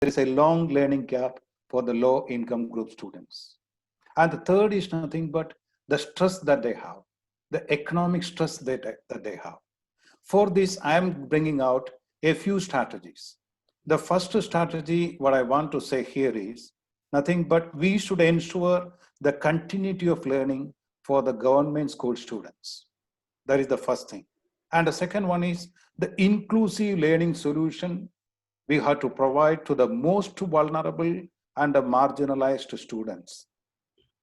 there is a long learning gap for the low income group students. And the third is nothing but the stress that they have, the economic stress that they have. For this, I am bringing out a few strategies. The first strategy, what I want to say here is nothing but we should ensure the continuity of learning for the government school students. That is the first thing. And the second one is the inclusive learning solution we have to provide to the most vulnerable and the marginalized students.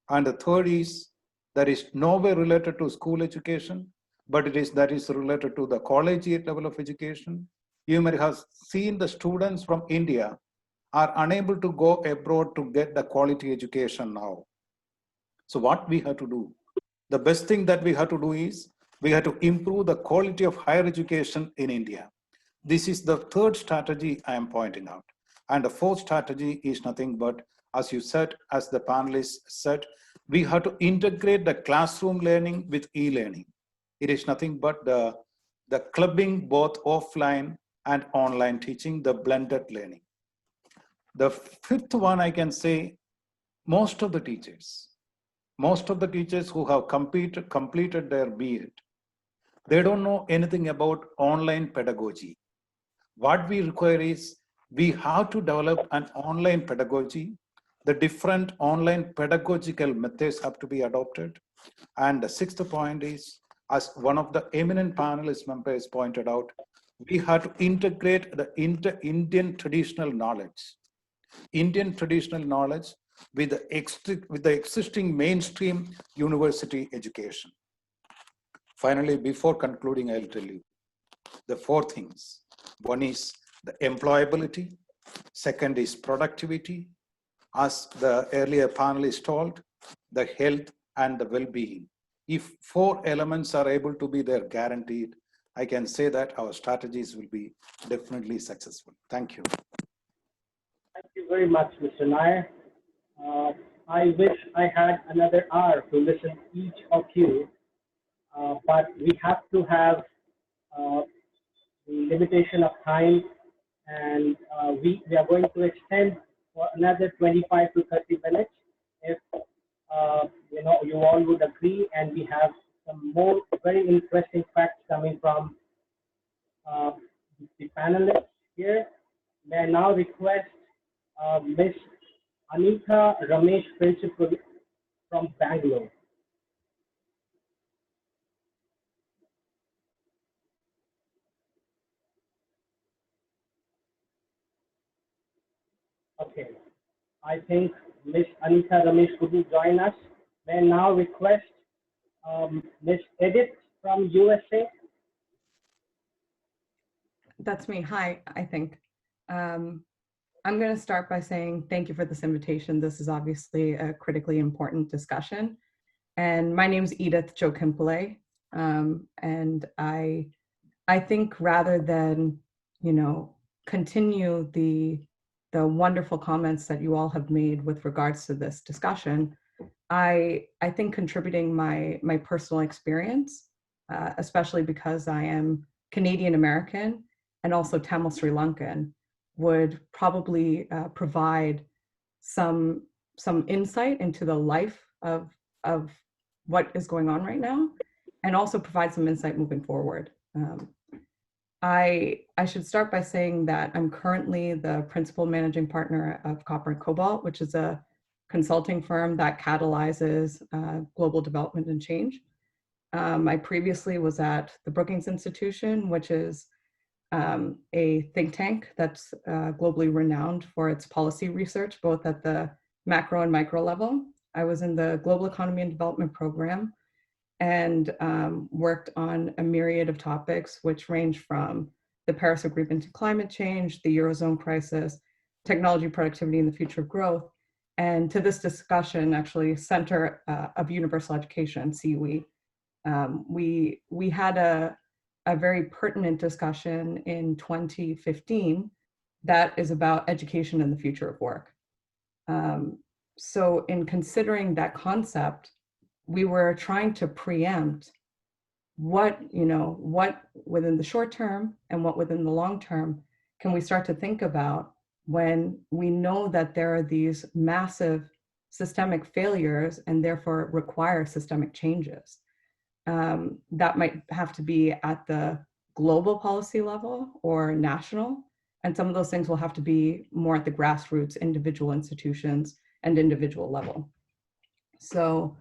And the third is that is nowhere related to school education, but that is related to the collegiate level of education. You may have seen the students from India are unable to go abroad to get the quality education now. So what we have to do, the best thing that we have to do is we have to improve the quality of higher education in India. This is the third strategy I am pointing out. And the fourth strategy is nothing but, as you said, as the panelists said, we have to integrate the classroom learning with e-learning. It is nothing but the clubbing both offline and online teaching, the blended learning. The fifth one I can say, most of the teachers who have completed their B.Ed, they don't know anything about online pedagogy. What we require is we have to develop an online pedagogy. The different online pedagogical methods have to be adopted. And the sixth point is, as one of the eminent panelist members pointed out, we have to integrate the Indian traditional knowledge with the existing mainstream university education. Finally, before concluding, I'll tell you the four things. One is the employability. Second is productivity. As the earlier panelists told, the health and the well-being. If four elements are able to be there guaranteed, I can say that our strategies will be definitely successful. Thank you. Thank you very much, Mr. Nair. I wish I had another hour to listen to each of you, but we have to have the limitation of time, and we are going to extend for another 25 to 30 minutes if you all would agree, and we have some more very interesting facts coming from the panelists here. May I now request Ms. Anita Ramesh, Principal from Bangalore. Okay, I think Ms. Anita Ramesh couldn't join us. May I now request Ms. Edith from USA. That's me. Hi, I think. I'm going to start by saying thank you for this invitation. This is obviously a critically important discussion. And my name is Edith Jokimpale. And I think rather than, continue the wonderful comments that you all have made with regards to this discussion, I think contributing my personal experience, especially because I am Canadian American and also Tamil Sri Lankan, would probably provide some insight into the life of what is going on right now, and also provide some insight moving forward. I should start by saying that I'm currently the principal managing partner of Copper and Cobalt, which is a consulting firm that catalyzes global development and change. I previously was at the Brookings Institution, which is a think tank that's globally renowned for its policy research, both at the macro and micro level. I was in the Global Economy and Development Program and worked on a myriad of topics, which range from the Paris Agreement to climate change, the Eurozone crisis, technology, productivity, and the future of growth, and to this discussion, actually, Center of Universal Education, CUE. We had a very pertinent discussion in 2015 that is about education and the future of work. So in considering that concept, we were trying to preempt what within the short term and what within the long term can we start to think about when we know that there are these massive systemic failures and therefore require systemic changes. That might have to be at the global policy level or national. And some of those things will have to be more at the grassroots, individual institutions and individual level. So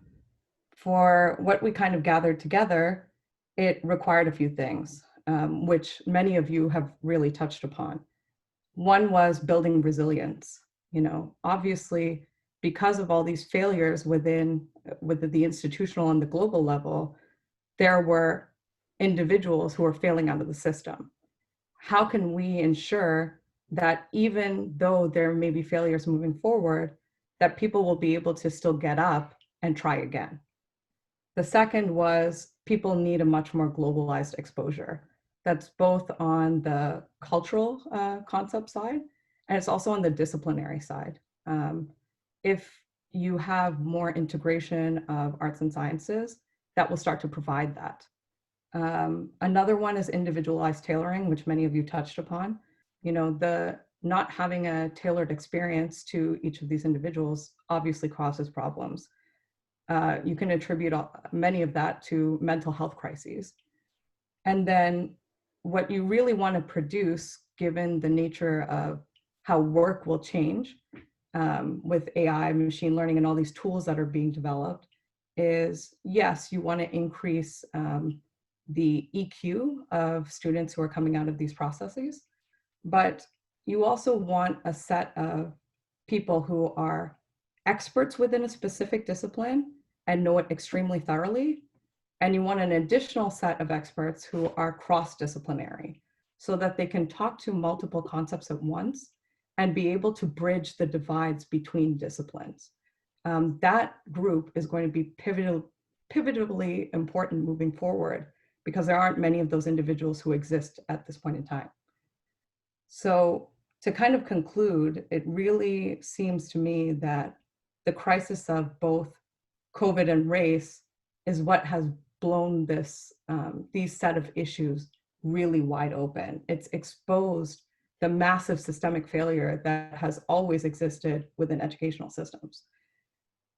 for what we kind of gathered together, it required a few things, which many of you have really touched upon. One was building resilience. You know, obviously, because of all these failures within the institutional and the global level, there were individuals who were failing out of the system. How can we ensure that even though there may be failures moving forward, that people will be able to still get up and try again? The second was people need a much more globalized exposure. That's both on the cultural concept side, and it's also on the disciplinary side. If you have more integration of arts and sciences, that will start to provide that. Another one is individualized tailoring, which many of you touched upon. You know, the not having a tailored experience to each of these individuals obviously causes problems. You can attribute many of that to mental health crises. And then what you really want to produce, given the nature of how work will change with AI, machine learning, and all these tools that are being developed, is yes, you want to increase the EQ of students who are coming out of these processes, but you also want a set of people who are experts within a specific discipline and know it extremely thoroughly. And you want an additional set of experts who are cross-disciplinary so that they can talk to multiple concepts at once and be able to bridge the divides between disciplines. That group is going to be pivotally important moving forward because there aren't many of those individuals who exist at this point in time. So to kind of conclude, it really seems to me that the crisis of both COVID and race is what has blown these set of issues really wide open. It's exposed the massive systemic failure that has always existed within educational systems.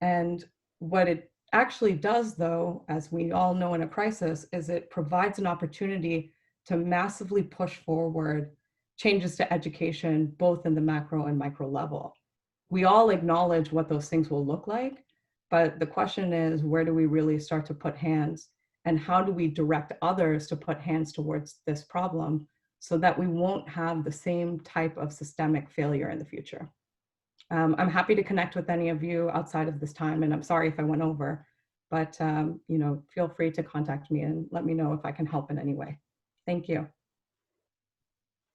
And what it actually does, though, as we all know in a crisis, is it provides an opportunity to massively push forward changes to education, both in the macro and micro level. We all acknowledge what those things will look like, but the question is, where do we really start to put hands, and how do we direct others to put hands towards this problem so that we won't have the same type of systemic failure in the future? I'm happy to connect with any of you outside of this time, and I'm sorry if I went over, but you know, feel free to contact me and let me know if I can help in any way. Thank you.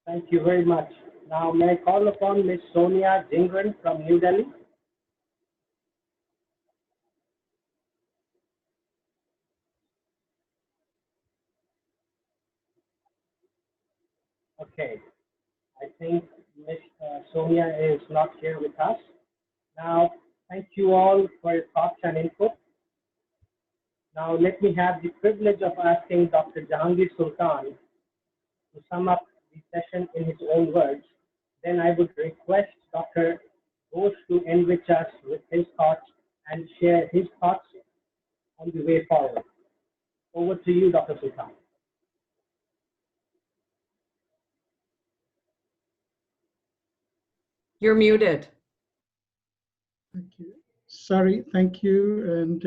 Thank you very much. Now, may I call upon Ms. Sonia Jingran from New Delhi? Okay, I think Ms. Sonia is not here with us. Now, thank you all for your thoughts and input. Now, let me have the privilege of asking Dr. Jahangir Sultan to sum up the session in his own words. Then I would request Dr. Ghosh to enrich us with his thoughts and share his thoughts on the way forward. Over to you, Dr. Sultan. You're muted. Thank you. Sorry, thank you. And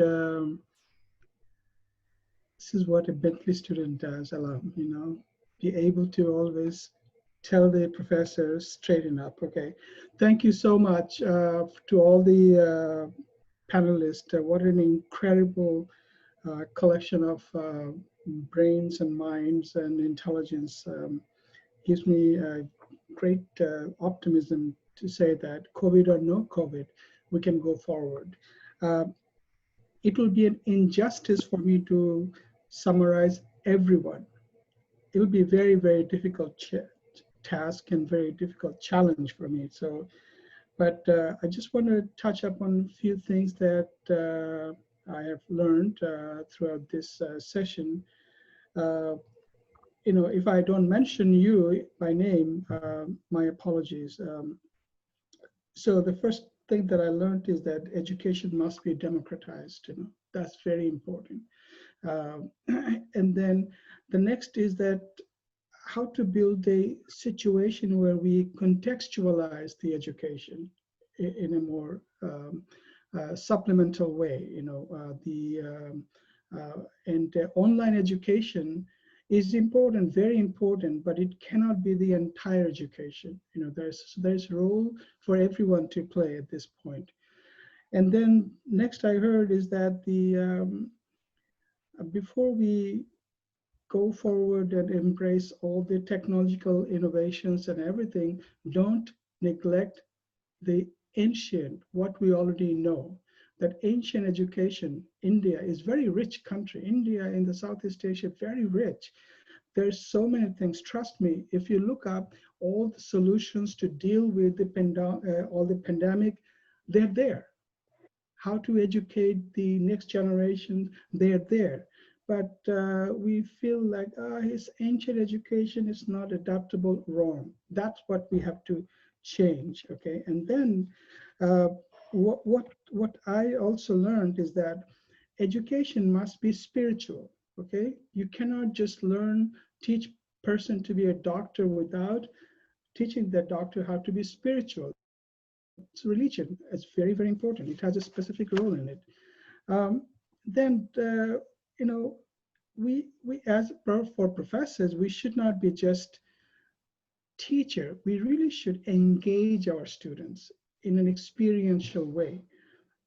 this is what a Bentley student does, you know, be able to always tell the professors straighten up. Okay, thank you so much to all the panelists. What an incredible collection of brains and minds and intelligence. Gives me great optimism to say that COVID or no COVID, we can go forward. It will be an injustice for me to summarize everyone. It will be a very, very difficult task and very difficult challenge for me. So, but I just want to touch up on a few things that I have learned throughout this session. You know, if I don't mention you by name, my apologies. so the first thing that I learned is that education must be democratized. That's very important. And then the next is that how to build a situation where we contextualize the education in a more supplemental way. And online education is important, very important, but it cannot be the entire education. There's role for everyone to play at this point. And then next I heard is that before we go forward and embrace all the technological innovations and everything, don't neglect the ancient, what we already know. That ancient education, India is very rich country. India in the Southeast Asia, very rich. There's so many things. Trust me, if you look up all the solutions to deal with all the pandemic, they're there. How to educate the next generation, they're there. But we feel like his ancient education is not adaptable. Wrong. That's what we have to change. Okay, and then what I also learned is that education must be spiritual. Okay, you cannot just teach person to be a doctor without teaching that doctor how to be spiritual. It's religion. It's very, very important. It has a specific role in it. Then we as for professors, we should not be just teacher. We really should engage our students in an experiential way,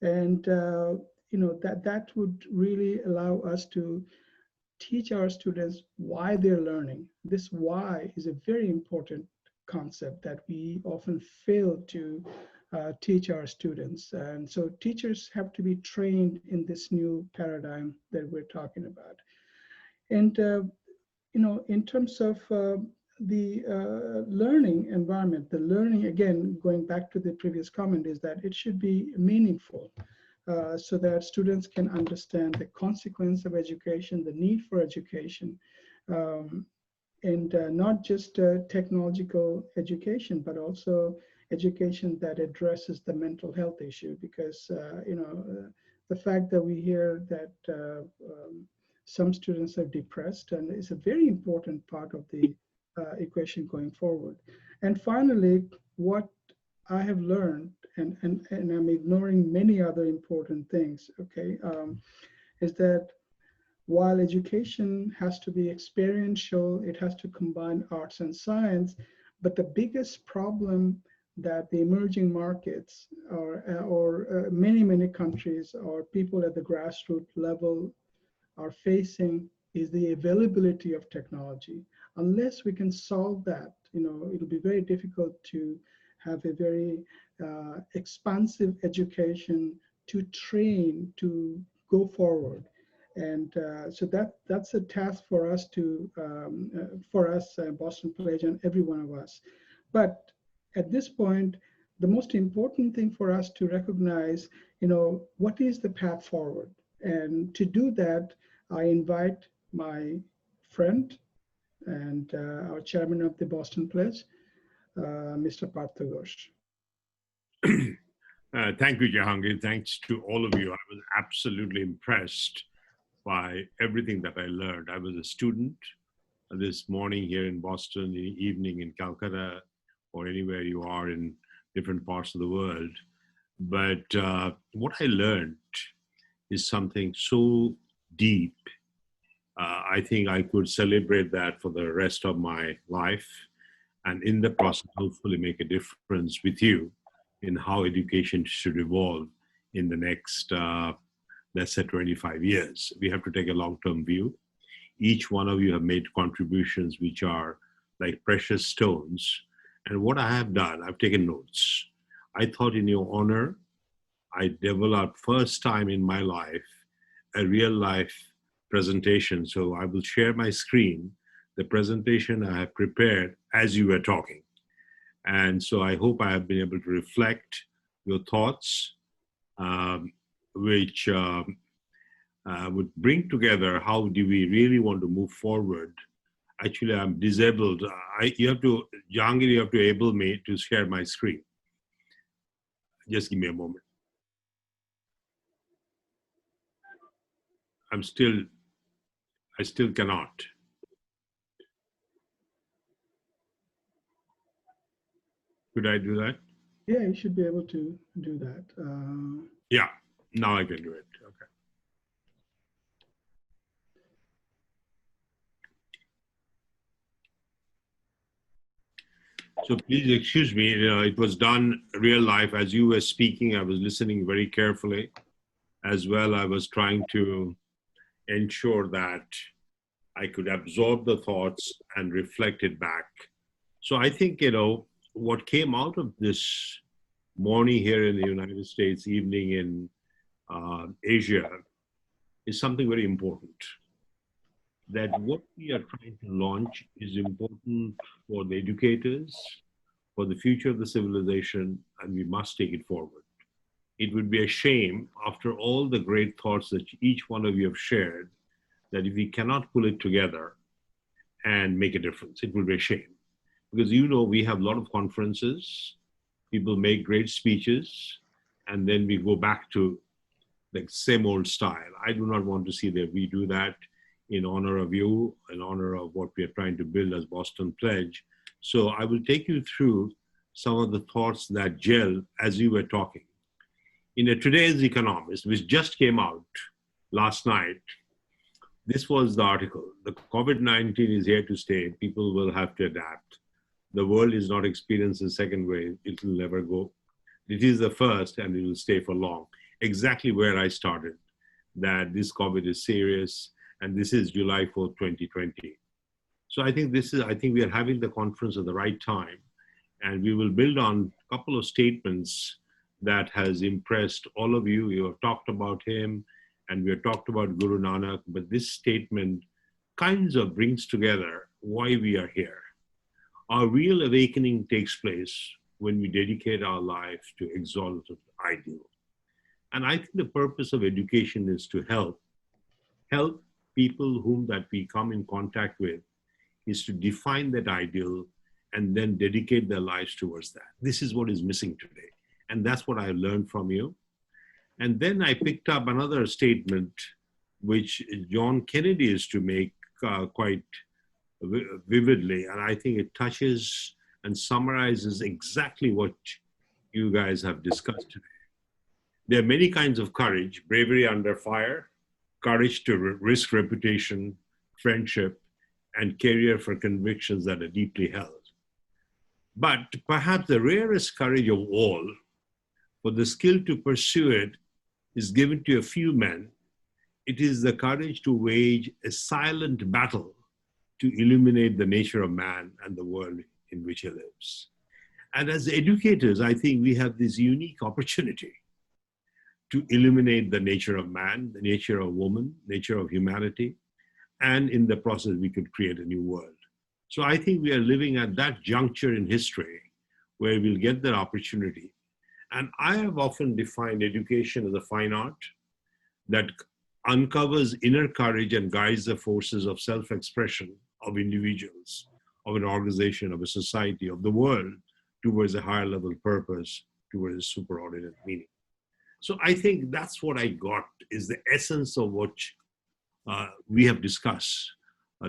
and that would really allow us to teach our students why they're learning. This why is a very important concept that we often fail to teach our students. And so teachers have to be trained in this new paradigm that we're talking about. And, in terms of the learning environment, the learning, again, going back to the previous comment, is that it should be meaningful. So that students can understand the consequence of education, the need for education, and not just technological education, but also education that addresses the mental health issue. Because the fact that we hear that some students are depressed, and is a very important part of the equation going forward. And finally, what I have learned, and I'm ignoring many other important things, okay, is that while education has to be experiential, it has to combine arts and science, but the biggest problem that the emerging markets or many countries or people at the grassroots level are facing is the availability of technology. Unless we can solve that, it'll be very difficult to have a very expansive education to train to go forward. And so that's a task for us Boston College, and every one of us. But at this point, the most important thing for us to recognize, what is the path forward? And to do that, I invite my friend and our chairman of the Boston Pledge, Mr. Partha Ghosh. Thank you, Jahangir. Thanks to all of you. I was absolutely impressed by everything that I learned. I was a student this morning here in Boston, in the evening in Calcutta, or anywhere you are in different parts of the world. But what I learned is something so deep. I think I could celebrate that for the rest of my life, and in the process, hopefully make a difference with you in how education should evolve in the next, let's say, 25 years. We have to take a long-term view. Each one of you have made contributions which are like precious stones. And what I have done, I've taken notes. I thought in your honor, I developed first time in my life, a real life presentation. So I will share my screen, the presentation I have prepared as you were talking. And so I hope I have been able to reflect your thoughts, which would bring together how do we really want to move forward. Actually, I'm disabled. Jahangir, you have to enable me to share my screen. Just give me a moment. I still cannot. Could I do that? Yeah, you should be able to do that. Yeah, now I can do it. Okay. So please excuse me, it was done real life. As you were speaking, I was listening very carefully. As well, I was trying to ensure that I could absorb the thoughts and reflect it back. So I think, what came out of this morning here in the United States, evening in Asia, is something very important. That what we are trying to launch is important for the educators, for the future of the civilization, and we must take it forward. It would be a shame, after all the great thoughts that each one of you have shared, that if we cannot pull it together and make a difference, it will be a shame. Because we have a lot of conferences, people make great speeches, and then we go back to the same old style. I do not want to see that we do that in honor of you, in honor of what we are trying to build as Boston Pledge. So I will take you through some of the thoughts that gel as you were talking. In today's Economist, which just came out last night, this was the article. The COVID-19 is here to stay. People will have to adapt. The world is not experiencing a second wave. It will never go. It is the first and it will stay for long. Exactly where I started, that this COVID is serious, and this is July 4th, 2020. So I think we are having the conference at the right time, and we will build on a couple of statements that has impressed all of you. You have talked about him, and we have talked about Guru Nanak, but this statement kinds of brings together why we are here. Our real awakening takes place when we dedicate our life to exalted ideal. And I think the purpose of education is to help people whom that we come in contact with, is to define that ideal and then dedicate their lives towards that. This is what is missing today. And that's what I learned from you. And then I picked up another statement which John Kennedy used to make quite vividly. And I think it touches and summarizes exactly what you guys have discussed today. There are many kinds of courage: bravery under fire, courage to risk reputation, friendship, and career for convictions that are deeply held. But perhaps the rarest courage of all, for the skill to pursue it, is given to a few men. It is the courage to wage a silent battle to illuminate the nature of man and the world in which he lives. And as educators, I think we have this unique opportunity to illuminate the nature of man, the nature of woman, nature of humanity, and in the process, we could create a new world. So I think we are living at that juncture in history where we'll get that opportunity. And I have often defined education as a fine art that uncovers inner courage and guides the forces of self-expression of individuals, of an organization, of a society, of the world, towards a higher level purpose, towards a superordinate meaning. So I think that's what I got, is the essence of what we have discussed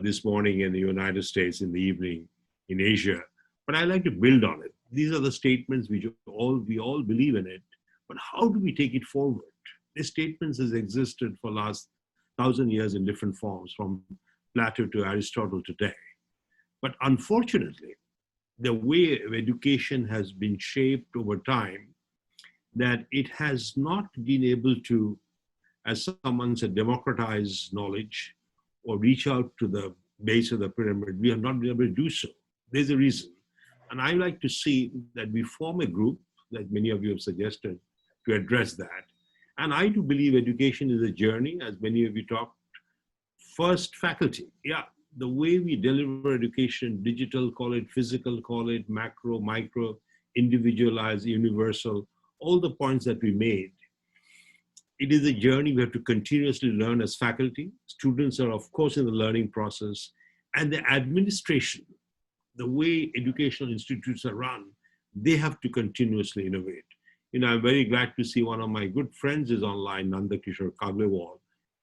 this morning in the United States, in the evening in Asia. But I like to build on it. These are the statements we all believe in it, but how do we take it forward? These statements has existed for the last 1,000 years in different forms, from Plato to Aristotle today. But unfortunately, the way education has been shaped over time, that it has not been able to, as someone said, democratize knowledge or reach out to the base of the pyramid. We have not been able to do so. There's a reason. And I like to see that we form a group, like many of you have suggested, to address that. And I do believe education is a journey, as many of you talked. First, faculty. Yeah, the way we deliver education, digital, call it physical, call it macro, micro, individualized, universal, all the points that we made. It is a journey we have to continuously learn as faculty. Students are, of course, in the learning process. And the administration, the way educational institutes are run, they have to continuously innovate. I'm very glad to see one of my good friends is online, Nandakishore Kaglewal.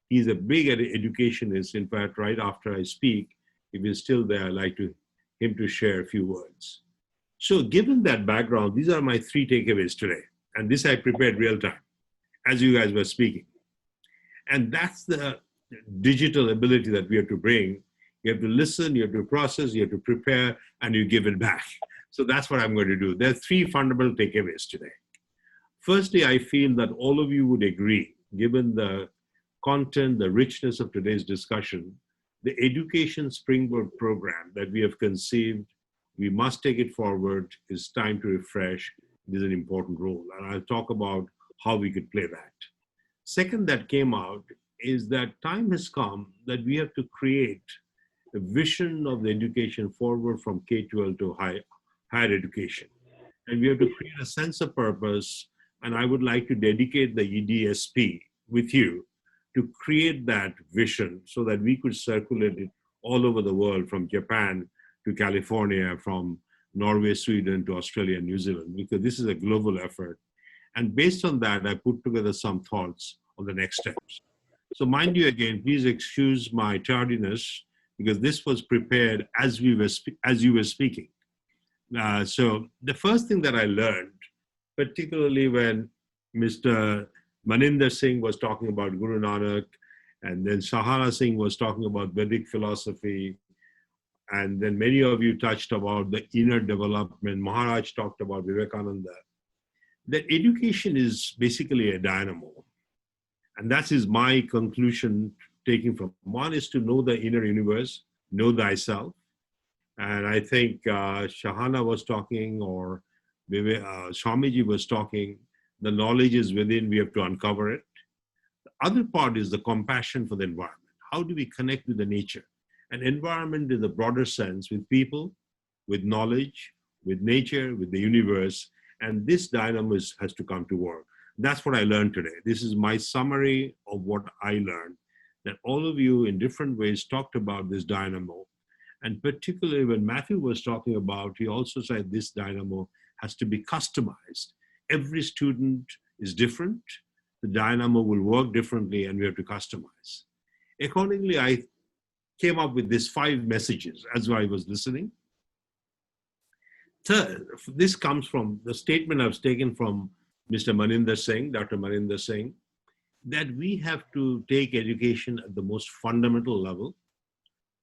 He's a big educationist. In fact, right after I speak, if he's still there, I'd like him to share a few words. So given that background, these are my 3 takeaways today. And this I prepared real time as you guys were speaking. And that's the digital ability that we have to bring. You have to listen, you have to process, you have to prepare, and you give it back. So that's what I'm going to do. There are 3 fundamental takeaways today. Firstly, I feel that all of you would agree, given the content, the richness of today's discussion, the Education Springboard program that we have conceived, we must take it forward. It's time to refresh. It is an important role. And I'll talk about how we could play that. Second that came out is that time has come that we have to create a vision of the education forward from K-12 to higher education. And we have to create a sense of purpose. And I would like to dedicate the EdSp with you to create that vision so that we could circulate it all over the world, from Japan to California, from Norway, Sweden to Australia and New Zealand, because this is a global effort. And based on that, I put together some thoughts on the next steps. So mind you again, please excuse my tardiness, because this was prepared as you were speaking. So the first thing that I learned, particularly when Mr. Maninder Singh was talking about Guru Nanak, and then Shahana Singh was talking about Vedic philosophy, and then many of you touched about the inner development. Maharaj talked about Vivekananda. That education is basically a dynamo. And that is my conclusion taking from. One is to know the inner universe, know thyself. And I think Shahana was talking, or Swamiji was talking, the knowledge is within, we have to uncover it. The other part is the compassion for the environment. How do we connect with the nature? An environment in the broader sense, with people, with knowledge, with nature, with the universe, and this dynamo has to come to work. That's what I learned today. This is my summary of what I learned, that all of you in different ways talked about this dynamo. And particularly when Matthew was talking about, he also said this dynamo has to be customized. Every student is different. The dynamo will work differently, and we have to customize. Accordingly, I came up with these 5 messages as I was listening. Third, this comes from the statement I've taken from Mr. Maninder Singh, Dr. Maninder Singh, that we have to take education at the most fundamental level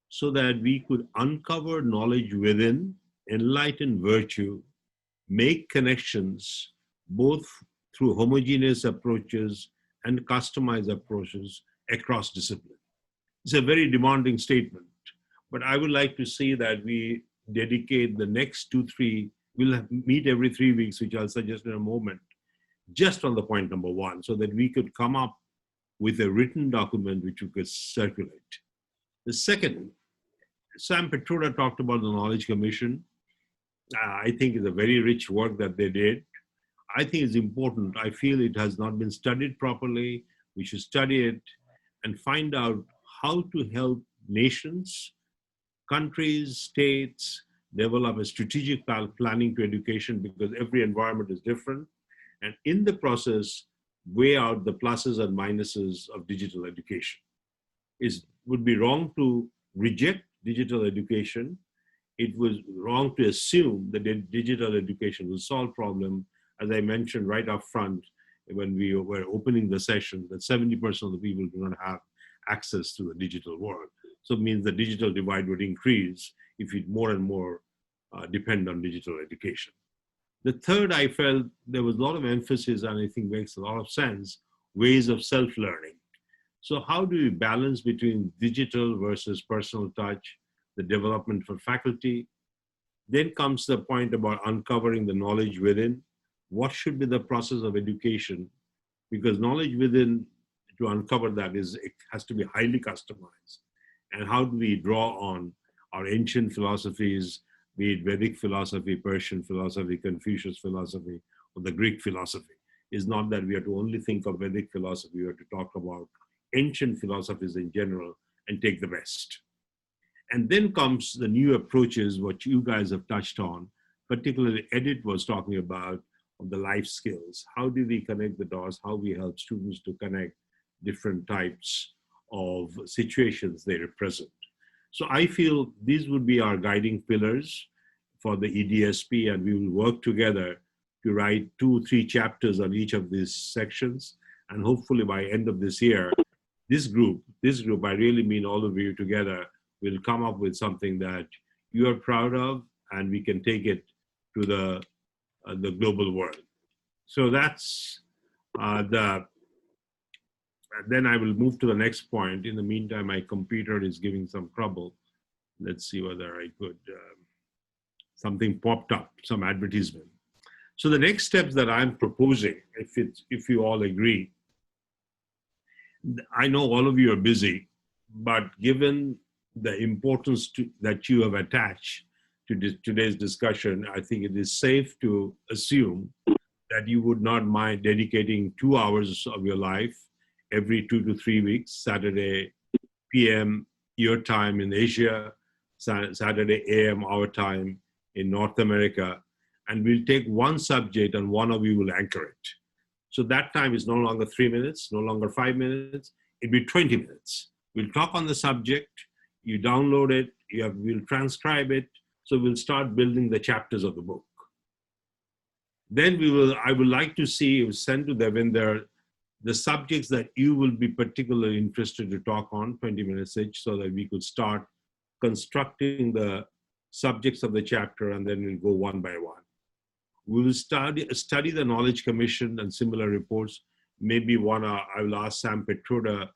so that we could uncover knowledge within, enlighten virtue, make connections, both through homogeneous approaches and customized approaches across discipline. It's a very demanding statement, but I would like to see that we dedicate the next 2-3, we'll meet every 3 weeks, which I'll suggest in a moment, just on the point number 1, so that we could come up with a written document which we could circulate. The second, Sam Petroda talked about the Knowledge Commission. I think it's a very rich work that they did. I think it's important. I feel it has not been studied properly. We should study it and find out how to help nations, countries, states develop a strategic planning to education, because every environment is different. And in the process, weigh out the pluses and minuses of digital education. It would be wrong to reject digital education. It was wrong to assume that digital education will solve problem. As I mentioned right up front, when we were opening the session, that 70% of the people do not have access to the digital world. So it means the digital divide would increase if we more and more depend on digital education. The third, I felt there was a lot of emphasis, and I think makes a lot of sense, ways of self-learning. So how do we balance between digital versus personal touch, the development for faculty? Then comes the point about uncovering the knowledge within. What should be the process of education? Because knowledge within, to uncover that, it has to be highly customized. And how do we draw on our ancient philosophies, be it Vedic philosophy, Persian philosophy, Confucius philosophy, or the Greek philosophy? It's not that we have to only think of Vedic philosophy. We have to talk about ancient philosophies in general and take the best. And then comes the new approaches, what you guys have touched on, particularly Edith was talking about, of the life skills. How do we connect the dots? How we help students to connect different types of situations they represent. So I feel these would be our guiding pillars for the EdSp, and we will work together to write 2-3 chapters on each of these sections. And hopefully by end of this year, this group, I really mean all of you together, will come up with something that you are proud of, and we can take it to the global world. So that's then I will move to the next point. In the meantime, my computer is giving some trouble. Let's see whether I could, something popped up, some advertisement. So the next steps that I'm proposing, if you all agree, I know all of you are busy, but given the importance that you have attached to today's discussion, I think it is safe to assume that you would not mind dedicating 2 hours of your life every 2 to 3 weeks, Saturday PM your time in Asia, Saturday AM our time in North America, and we'll take one subject and one of you will anchor it. So that time is no longer 3 minutes, no longer 5 minutes, it'll be 20 minutes. We'll talk on the subject, you download it, we'll transcribe it, so we'll start building the chapters of the book. Then I would like to see you send to Devinder the subjects that you will be particularly interested to talk on, 20 minutes each, so that we could start constructing the subjects of the chapter, and then we'll go one by one. We will study the Knowledge Commission and similar reports. Maybe I will ask Sam Petroda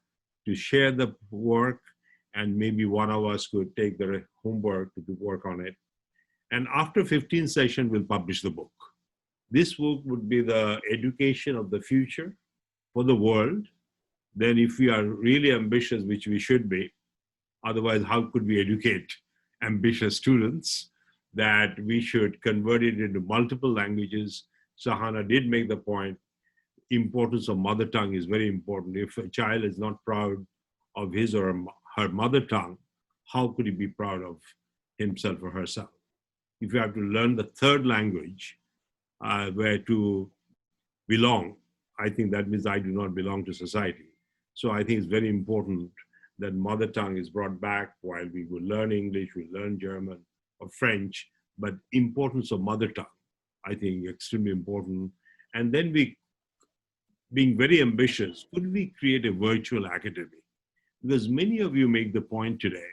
to share the work, and maybe one of us could take the homework to work on it. And after 15 sessions, we'll publish the book. This book would be the education of the future for the world. Then if we are really ambitious, which we should be, otherwise how could we educate ambitious students, that we should convert it into multiple languages. Sahana did make the point, importance of mother tongue is very important. If a child is not proud of his or her mother tongue, how could he be proud of himself or herself? If you have to learn the third language, where to belong, I think that means I do not belong to society. So I think it's very important that mother tongue is brought back. While we will learn English, we learn German or French, but importance of mother tongue, I think extremely important. And then being very ambitious, could we create a virtual academy? Because many of you make the point today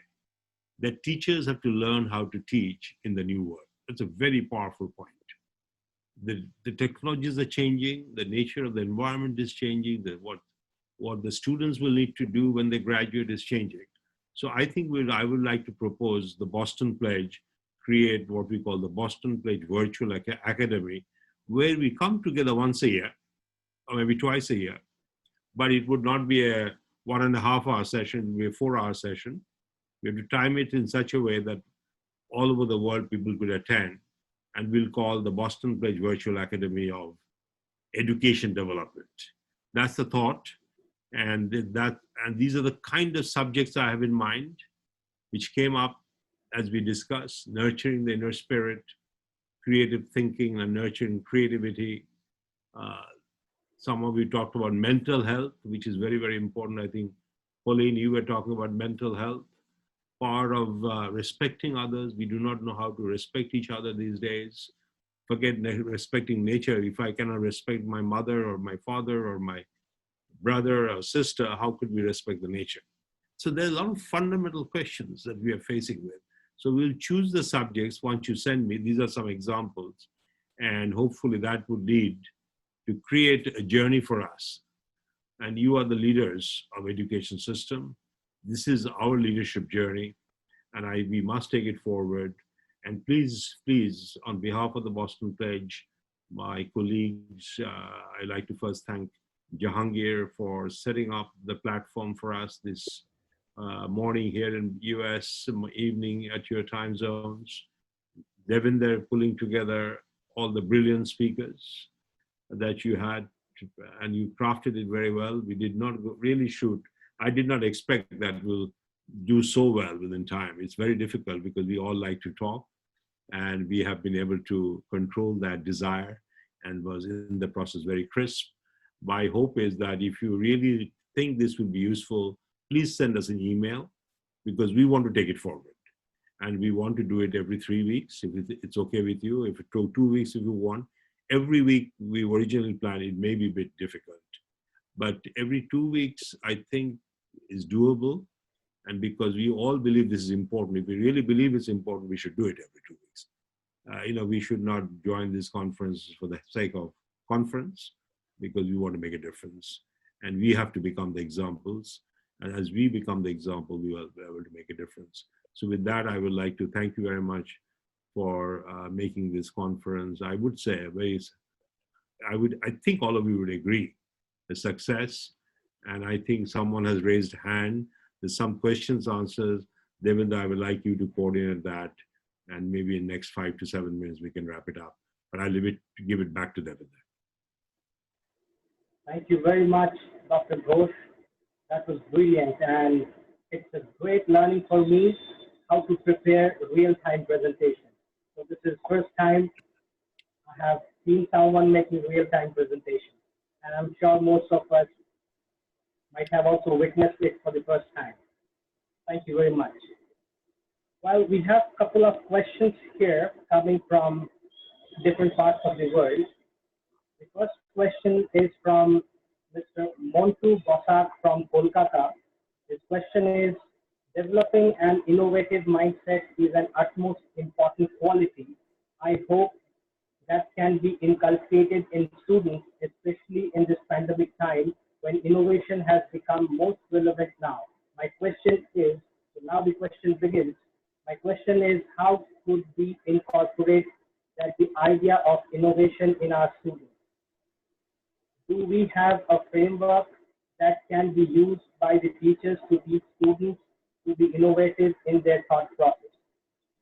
that teachers have to learn how to teach in the new world. That's a very powerful point. The technologies are changing, the nature of the environment is changing, what the students will need to do when they graduate is changing. So I think I would like to propose the Boston Pledge, create what we call the Boston Pledge Virtual Academy, where we come together once a year, or maybe twice a year, but it would not be a 1.5 hour session, it would be a 4-hour session. We have to time it in such a way that all over the world people could attend, and we'll call the Boston Pledge Virtual Academy of Education Development. That's the thought. And these are the kind of subjects I have in mind, which came up as we discussed: nurturing the inner spirit, creative thinking and nurturing creativity. Some of you talked about mental health, which is very, very important. I think, Pauline, you were talking about mental health. Part of respecting others. We do not know how to respect each other these days. Forget respecting nature. If I cannot respect my mother or my father or my brother or sister, how could we respect the nature? So there are a lot of fundamental questions that we are facing with. So we'll choose the subjects once you send me. These are some examples. And hopefully that would lead to create a journey for us. And you are the leaders of education system. This is our leadership journey, and we must take it forward. And please, on behalf of the Boston Pledge, my colleagues, I'd like to first thank Jahangir for setting up the platform for us this morning here in US, evening at your time zones. Devinder pulling together all the brilliant speakers that you had, and you crafted it very well. We did not really shoot. I did not expect that we'll do so well within time. It's very difficult because we all like to talk, and we have been able to control that desire and was in the process very crisp. My hope is that if you really think this will be useful, please send us an email, because we want to take it forward. And we want to do it every 3 weeks, if it's okay with you. If it took 2 weeks, if you want. Every week, we originally planned, it may be a bit difficult. But every 2 weeks, I think, is doable. And because we all believe this is important, if we really believe it's important, we should do it every 2 weeks. We should not join this conference for the sake of conference, because we want to make a difference. And we have to become the examples. And as we become the example, we will be able to make a difference. So with that, I would like to thank you very much for making this conference. I would say I think all of you would agree, a success. And I think someone has raised a hand. There's some questions, answers. Devinda, I would like you to coordinate that. And maybe in the next 5 to 7 minutes, we can wrap it up. But I'll give it back to Devinda. Thank you very much, Dr. Ghosh. That was brilliant. And it's a great learning for me how to prepare real-time presentation. So this is first time I have seen someone making real-time presentation. And I'm sure most of us might have also witnessed it for the first time. Thank you very much. Well, we have a couple of questions here coming from different parts of the world. The first question is from Mr. Montu Bosak from Kolkata. His question is, developing an innovative mindset is an utmost important quality. I hope that can be inculcated in students, especially in this pandemic time when innovation has become most relevant now. My question is, so now the question begins. My question is, how could we incorporate that the idea of innovation in our students? Do we have a framework that can be used by the teachers to teach students to be innovative in their thought process?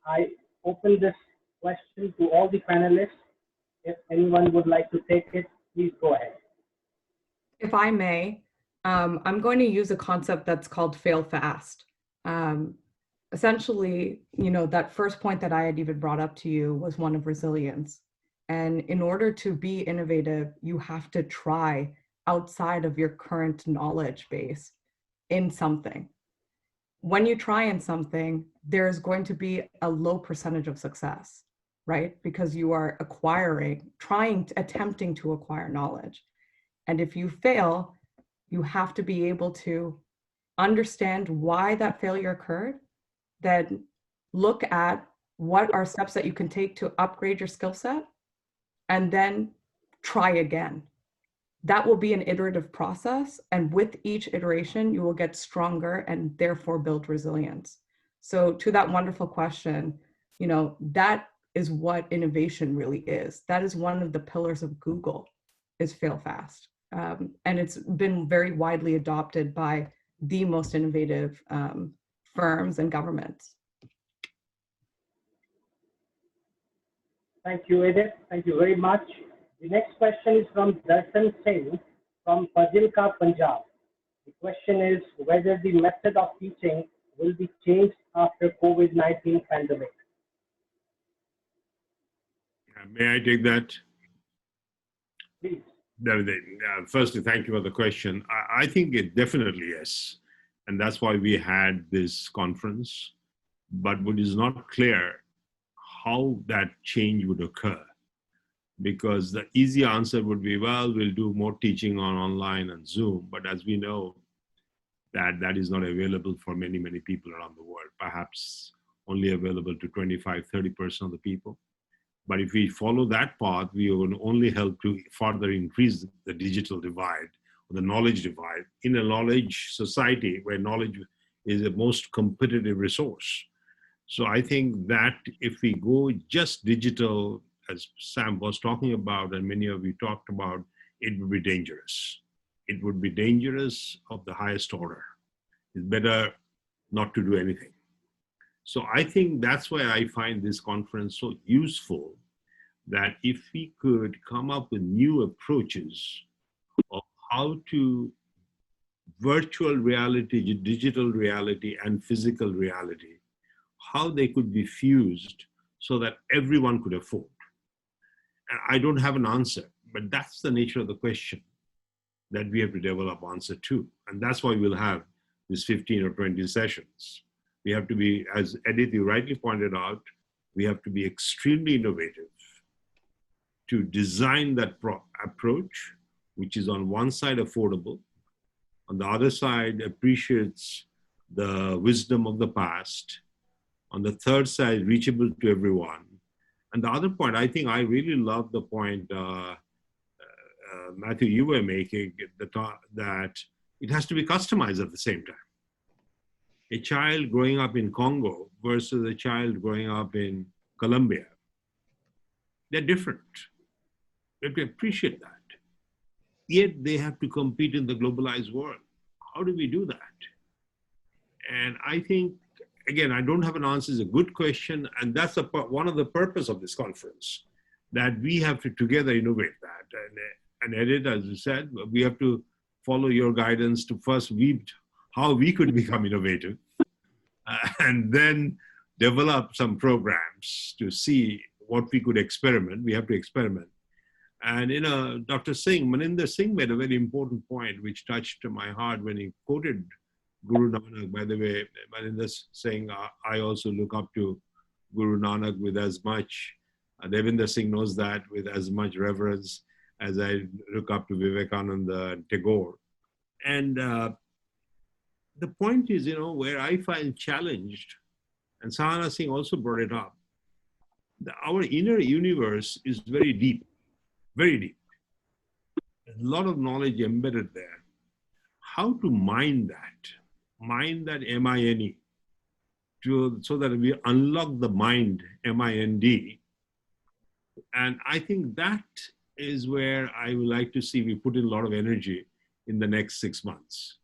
I open this question to all the panelists. If anyone would like to take it, please go ahead. If I may, I'm going to use a concept that's called fail fast. Essentially, that first point that I had even brought up to you was one of resilience. And in order to be innovative, you have to try outside of your current knowledge base in something. When you try in something, there's going to be a low percentage of success, right? Because you are attempting to acquire knowledge. And if you fail, you have to be able to understand why that failure occurred, then look at what are steps that you can take to upgrade your skill set, and then try again. That will be an iterative process. And with each iteration, you will get stronger and therefore build resilience. So to that wonderful question, that is what innovation really is. That is one of the pillars of Google, is fail fast. And it's been very widely adopted by the most innovative firms and governments. Thank you, Edith. Thank you very much. The next question is from Darshan Singh from Fazilka, Punjab. The question is whether the method of teaching will be changed after COVID-19 pandemic. May I take that? Please. Firstly, thank you for the question. I think it definitely yes. And that's why we had this conference. But what is not clear, how that change would occur. Because the easy answer would be, well, we'll do more teaching online and Zoom. But as we know, that is not available for many, many people around the world. Perhaps only available to 25, 30% of the people. But if we follow that path, we will only help to further increase the digital divide, or the knowledge divide, in a knowledge society where knowledge is the most competitive resource. So I think that if we go just digital, as Sam was talking about and many of you talked about, it would be dangerous. It would be dangerous of the highest order. It's better not to do anything. So I think that's why I find this conference so useful, that if we could come up with new approaches of how to virtual reality, digital reality, and physical reality, how they could be fused so that everyone could afford. And I don't have an answer. But that's the nature of the question that we have to develop answer to. And that's why we'll have these 15 or 20 sessions. We have to be, as Edith, you rightly pointed out, we have to be extremely innovative to design that approach, which is on one side affordable, on the other side appreciates the wisdom of the past, on the third side reachable to everyone. And the other point, I think I really love the point, Matthew, you were making, that it has to be customized at the same time. A child growing up in Congo versus a child growing up in Colombia, they're different. We have to appreciate that. Yet they have to compete in the globalized world. How do we do that? And I think, again, I don't have an answer. It's a good question. And that's one of the purpose of this conference, that we have to together innovate that. And Edith, as you said, we have to follow your guidance to first weed how we could become innovative and then develop some programs to see what we could experiment. We have to experiment. And Dr. Singh, Maninder Singh made a very important point which touched my heart when he quoted Guru Nanak. By the way, Maninder Singh, I also look up to Guru Nanak with as much, Devinder Singh knows that, with as much reverence as I look up to Vivekananda and Tagore. And the point is, where I find challenged, and Sahana Singh also brought it up, our inner universe is very deep, very deep. There's a lot of knowledge embedded there. How to mine that M-I-N-E, so that we unlock the mind, M-I-N-D. And I think that is where I would like to see we put in a lot of energy in the next 6 months.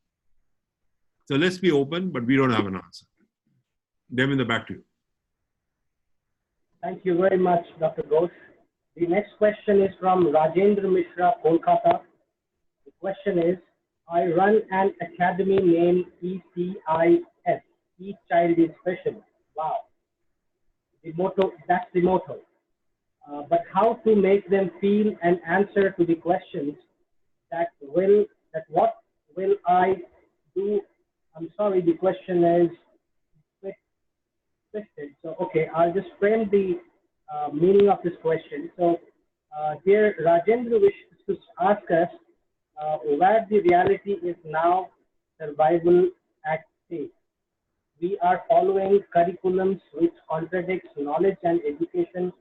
So let's be open, but we don't have an answer. Devinder, back to you. Thank you very much, Dr. Ghosh. The next question is from Rajendra Mishra, Kolkata. The question is, I run an academy named ECIS, Each Child is Special. Wow. The motto, that's the motto. But how to make them feel and answer to the questions that what will I do? I'm sorry, the question is twisted. So, okay, I'll just frame the meaning of this question. So, here Rajendra wishes to ask us where the reality is now survival at stake. We are following curriculums which contradicts knowledge and education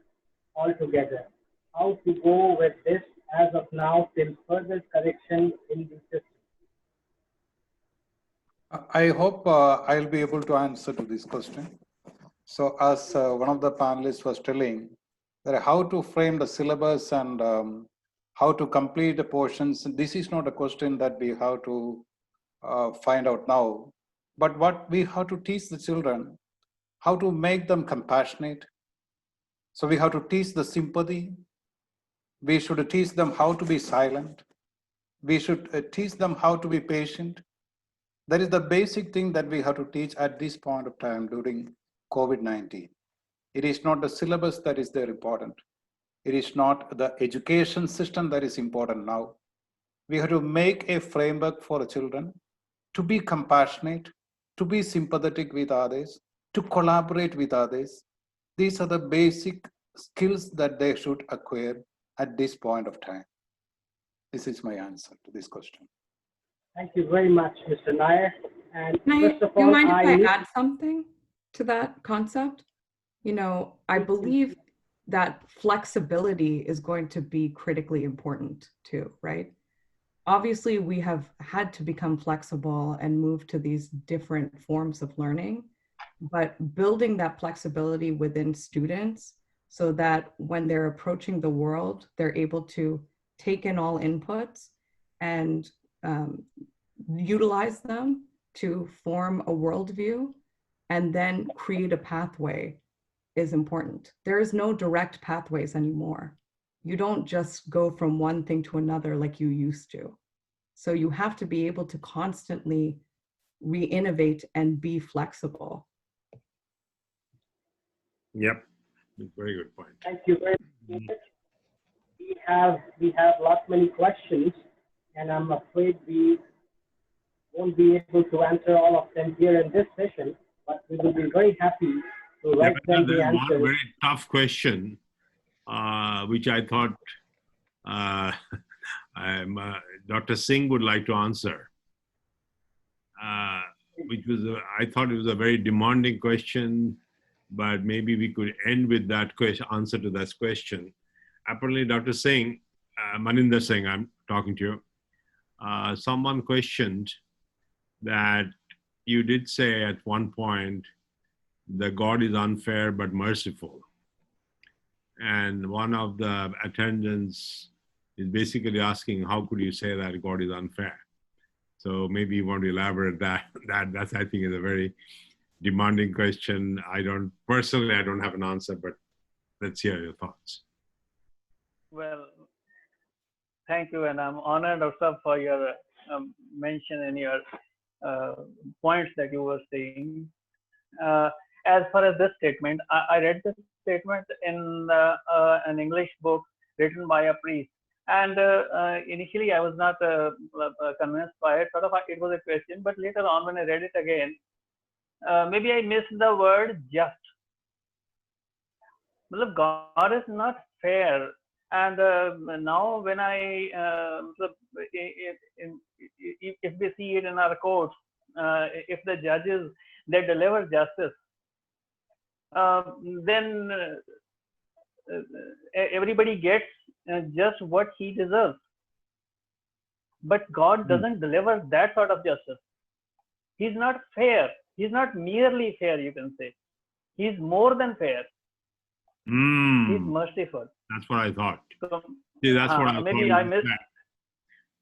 altogether. How to go with this as of now till further correction in the system? I hope I'll be able to answer to this question. So as one of the panelists was telling, that how to frame the syllabus and how to complete the portions, this is not a question that we have to find out now, but what we have to teach the children, how to make them compassionate. So we have to teach the sympathy. We should teach them how to be silent. We should teach them how to be patient. That is the basic thing that we have to teach at this point of time during COVID-19. It is not the syllabus that is there important. It is not the education system that is important now. We have to make a framework for the children to be compassionate, to be sympathetic with others, to collaborate with others. These are the basic skills that they should acquire at this point of time. This is my answer to this question. Thank you very much, Mr. Nair. And Do first of all, you mind if I add something to that concept? I believe that flexibility is going to be critically important too, right? Obviously, we have had to become flexible and move to these different forms of learning, but building that flexibility within students so that when they're approaching the world, they're able to take in all inputs and utilize them to form a worldview and then create a pathway is important. There is no direct pathways anymore. You don't just go from one thing to another like you used to. So you have to be able to constantly re-innovate and be flexible. Yep, very good point. Thank you very much. we have many questions, and I'm afraid we won't be able to answer all of them here in this session, but we will be very happy to Yeah, write them the there's one answers. very tough question, which I thought Dr. Singh would like to answer. Which was, I thought it was a very demanding question, but maybe we could end with that question, answer to that question. Apparently, Dr. Singh, Maninder Singh, I'm talking to you. Someone questioned that you did say at one point that God is unfair but merciful. And one of the attendants is basically asking, how could you say that God is unfair? So maybe you want to elaborate that. That's, I think, is a very demanding question. Personally, I don't have an answer, but let's hear your thoughts. Well, thank you, and I'm honored also for your mention and your points that you were saying. As far as this statement, I read this statement in an English book written by a priest. And initially, I was not convinced by it. Sort of, it was a question, but later on, when I read it again, maybe I missed the word just. Well, God is not fair. And now, when if we see it in our courts, if the judges they deliver justice, then everybody gets just what he deserves. But God doesn't deliver that sort of justice. He's not fair. He's not merely fair, you can say. He's more than fair. He's merciful. That's what I thought. So, see, that's what I maybe I missed.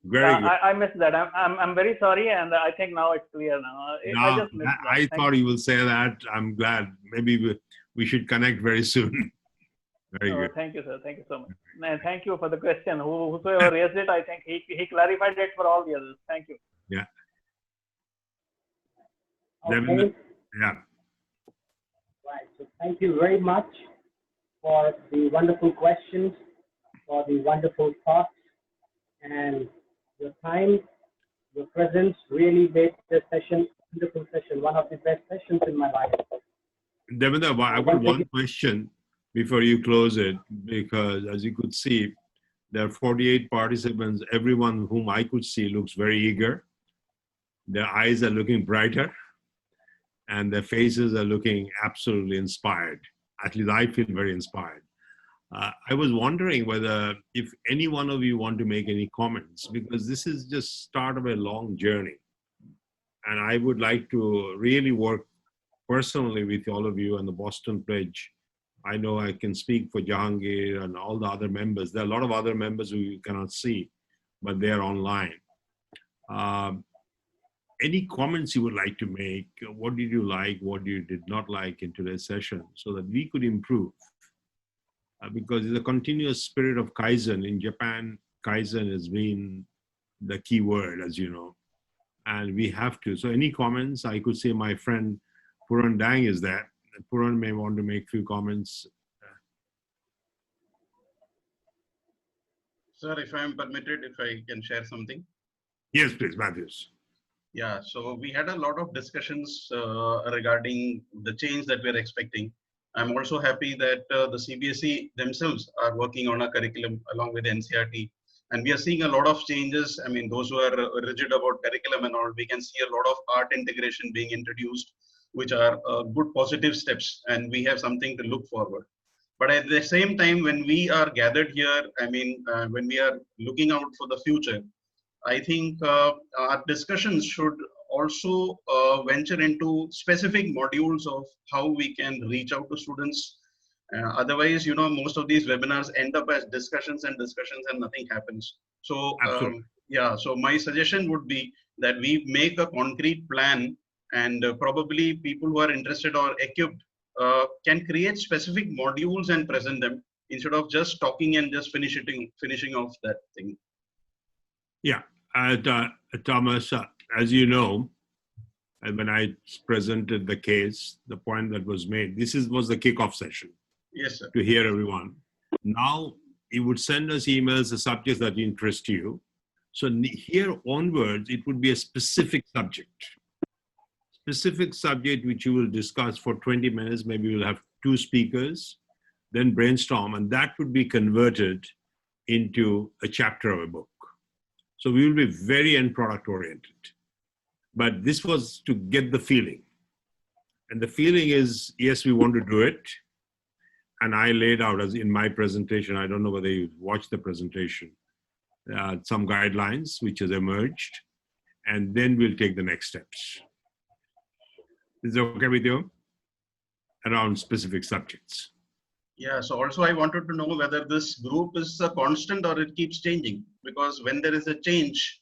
Very good. I missed that. I'm very sorry, and I think now it's clear now. I just missed that. I thought you will say that. I'm glad. Maybe we should connect very soon. Very good. Thank you, sir. Thank you so much. And thank you for the question. Whosoever raised it, I think he clarified it for all the others. Thank you. Yeah. Okay. Yeah. Right. So thank you very much for the wonderful questions, for the wonderful thoughts, and your time, your presence really made this session a wonderful session, one of the best sessions in my life. Devendra, I've got one question before you close it, because as you could see, there are 48 participants. Everyone whom I could see looks very eager. Their eyes are looking brighter, and their faces are looking absolutely inspired. At least I feel very inspired. I was wondering whether if any one of you want to make any comments, because this is just start of a long journey. And I would like to really work personally with all of you and the Boston Pledge. I know I can speak for Jahangir and all the other members. There are a lot of other members who you cannot see, but they're online. Any comments you would like to make? What did you like? What you did not like in today's session, so that we could improve? Because it's a continuous spirit of Kaizen. In Japan, Kaizen has been the key word, as you know, and we have to. So any comments? I could say my friend Puran Dang is there. Puran may want to make a few comments. Sir, if I am permitted, if I can share something. Yes, please, Matthews. Yeah, so we had a lot of discussions regarding the change that we're expecting. I'm also happy that the CBSE themselves are working on a curriculum along with NCERT. And we are seeing a lot of changes. I mean, those who are rigid about curriculum and all, we can see a lot of art integration being introduced, which are good positive steps. And we have something to look forward. But at the same time, when we are gathered here, I mean, when we are looking out for the future, I think our discussions should also venture into specific modules of how we can reach out to students. Otherwise, you know, most of these webinars end up as discussions and nothing happens. So, yeah, so my suggestion would be that we make a concrete plan, and probably people who are interested or equipped can create specific modules and present them instead of just talking and just finishing off that thing. Yeah, Thomas, as you know, when I presented the case, the point that was made, this was the kickoff session. Yes, sir. To hear everyone. Now, you would send us emails, the subjects that interest you. So here onwards, it would be a specific subject. Specific subject which you will discuss for 20 minutes. Maybe we'll have 2 speakers, then brainstorm, and that would be converted into a chapter of a book. So we will be very end product oriented. But this was to get the feeling. And the feeling is, yes, we want to do it. And I laid out, as in my presentation, I don't know whether you watched the presentation, some guidelines which has emerged, and then we'll take the next steps. Is it okay with you? Around specific subjects. Yeah, so also I wanted to know whether this group is a constant or it keeps changing, because when there is a change,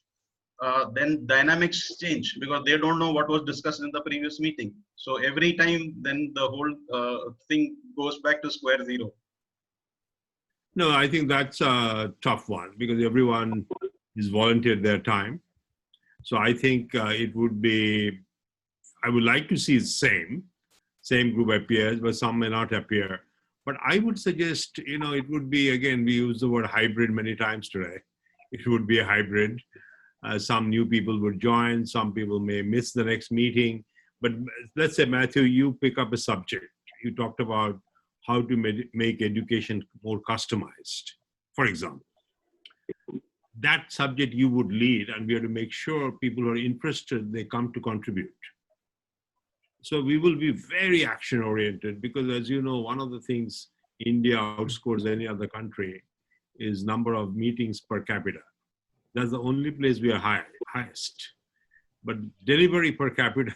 then dynamics change, because they don't know what was discussed in the previous meeting. So every time, then the whole thing goes back to square zero. No, I think that's a tough one because everyone is volunteered their time. So I think it would be, I would like to see the same group appears, but some may not appear. But I would suggest, it would be, again, we use the word hybrid many times today. It would be a hybrid. Some new people would join, some people may miss the next meeting. But let's say, Matthew, you pick up a subject. You talked about how to make education more customized, for example. That subject you would lead, and we have to make sure people who are interested, they come to contribute. So we will be very action oriented because, as you know, one of the things India outscores any other country is number of meetings per capita. That's the only place we are highest. But delivery per capita,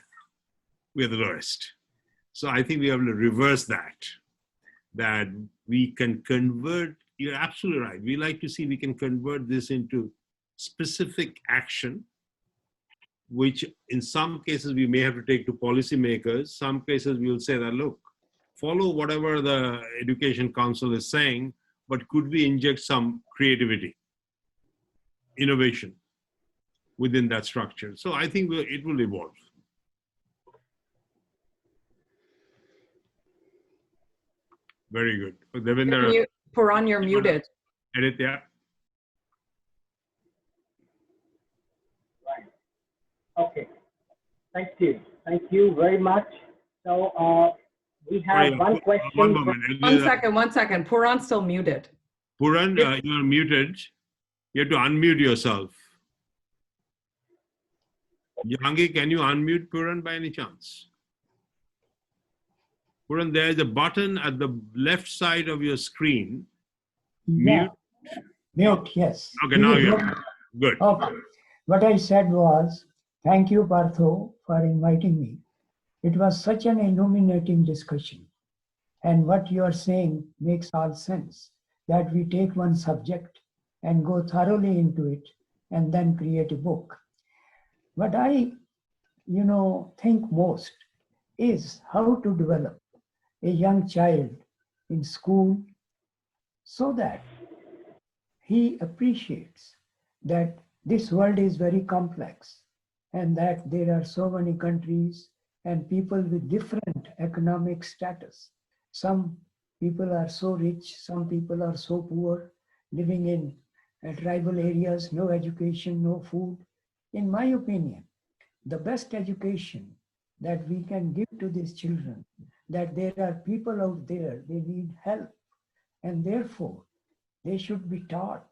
we are the lowest. So I think we have to reverse that we can convert, you're absolutely right. We like to see we can convert this into specific action, which in some cases we may have to take to policymakers. Some cases we will say that, look, follow whatever the Education Council is saying, but could we inject some creativity, innovation within that structure? So I think it will evolve. Very good. Devinder, Puran, you're muted. edit, yeah. Right. Okay. Thank you. Thank you very much. So we have one question. One moment. One second. Puran's still muted. Puran, you are muted. You have to unmute yourself. Jangi, can you unmute Puran by any chance? Puran, there is a button at the left side of your screen. Yeah. Mute. Mute, yes. Okay, now you're good. Okay. What I said was, thank you, Partho, for inviting me. It was such an illuminating discussion. And what you are saying makes all sense, that we take one subject and go thoroughly into it and then create a book. What I, think most is how to develop a young child in school so that he appreciates that this world is very complex and that there are so many countries and people with different economic status. Some people are so rich, some people are so poor, living in tribal areas, no education, no food. In my opinion, the best education that we can give to these children, that there are people out there, they need help, and therefore they should be taught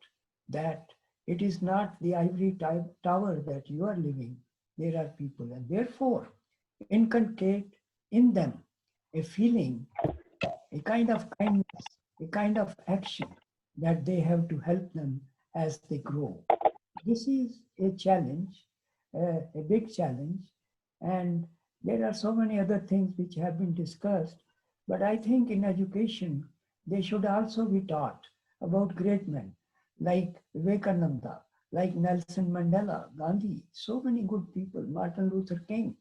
that it is not the ivory tower that you are living, there are people, and therefore inculcate in them a feeling, a kind of kindness, a kind of action that they have to help them as they grow. This is a challenge, a big challenge, and there are so many other things which have been discussed, but I think in education, they should also be taught about great men like Vivekananda, like Nelson Mandela, Gandhi, so many good people, Martin Luther King,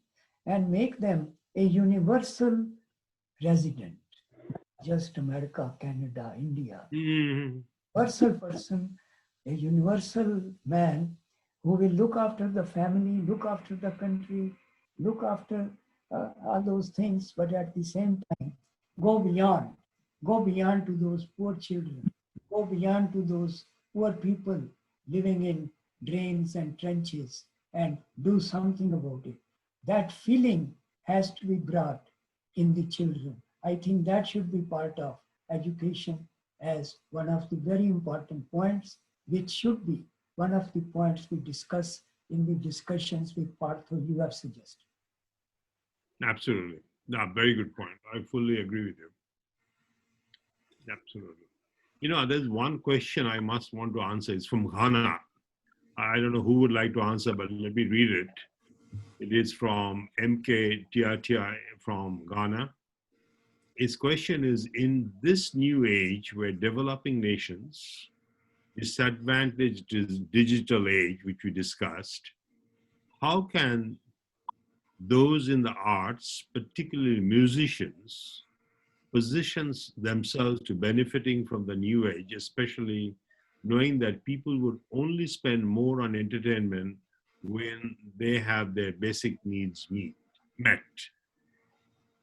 and make them a universal resident, just America, Canada, India. Universal person, a universal man who will look after the family, look after the country, look after all those things, but at the same time, go beyond to those poor children go beyond to those poor people living in drains and trenches and do something about it. That feeling has to be brought in the children. I think that should be part of education as one of the very important points, which should be one of the points we discuss in the discussions with Partho you have suggested. Absolutely. No, very good point. I fully agree with you. Absolutely. You know, there's one question I must want to answer. It's from Ghana. I don't know who would like to answer, but let me read it. It is from MK Tiatia from Ghana. His question is, in this new age where developing nations, disadvantaged digital age, which we discussed, how can those in the arts, particularly musicians, positions themselves to benefiting from the new age, especially knowing that people would only spend more on entertainment when they have their basic needs met?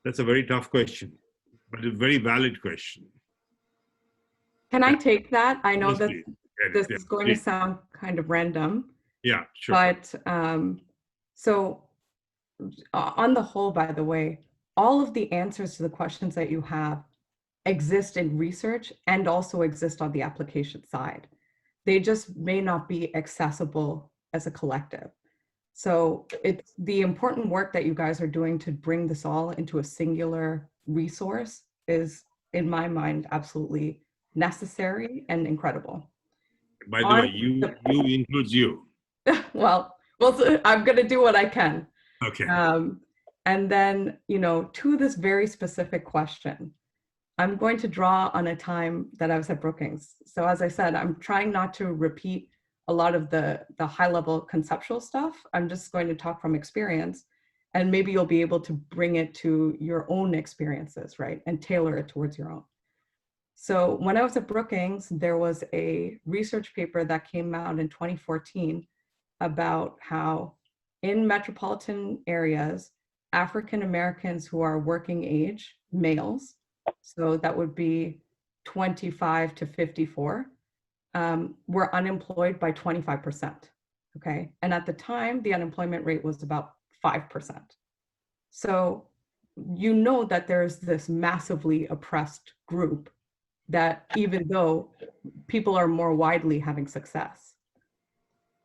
That's a very tough question, but a very valid question. Can I take that? I know Yes, that please. this Yeah, is going to please. sound kind of random, Yeah, sure. but so on the whole, by the way, all of the answers to the questions that you have exist in research and also exist on the application side. They just may not be accessible as a collective. So it's the important work that you guys are doing to bring this all into a singular resource is, in my mind, absolutely necessary and incredible. By the way, you includes you. well, I'm going to do what I can. Okay. And then, you know, to this very specific question, I'm going to draw on a time that I was at Brookings. So as I said, I'm trying not to repeat a lot of the high level conceptual stuff. I'm just going to talk from experience, and maybe you'll be able to bring it to your own experiences, right? And tailor it towards your own. So when I was at Brookings, there was a research paper that came out in 2014 about how in metropolitan areas, African Americans who are working age, males, so that would be 25 to 54, were unemployed by 25%, okay? And at the time, the unemployment rate was about 5%. So you know that there's this massively oppressed group that even though people are more widely having success.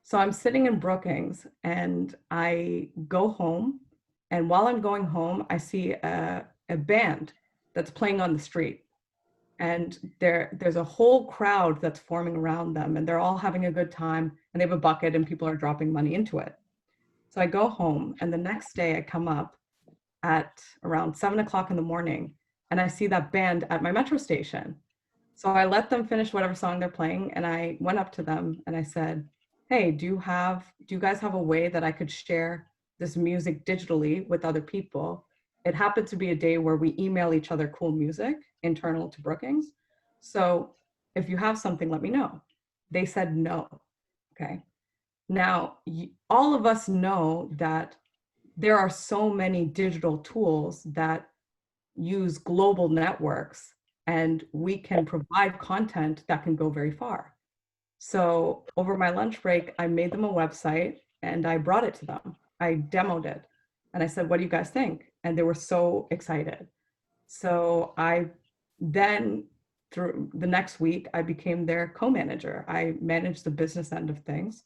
So I'm sitting in Brookings and I go home, and while I'm going home, I see a band that's playing on the street. And there's a whole crowd that's forming around them, and they're all having a good time, and they have a bucket and people are dropping money into it. So I go home, and the next day I come up at around 7 o'clock in the morning, and I see that band at my metro station. So I let them finish whatever song they're playing, and I went up to them and I said, hey, do you guys have a way that I could share this music digitally with other people? It happened to be a day where we email each other cool music internal to Brookings. So if you have something, let me know. They said no, okay? Now, all of us know that there are so many digital tools that use global networks, and we can provide content that can go very far. So over my lunch break, I made them a website and I brought it to them. I demoed it and I said, what do you guys think? And they were so excited. So I then, through the next week, I became their co-manager. I managed the business end of things.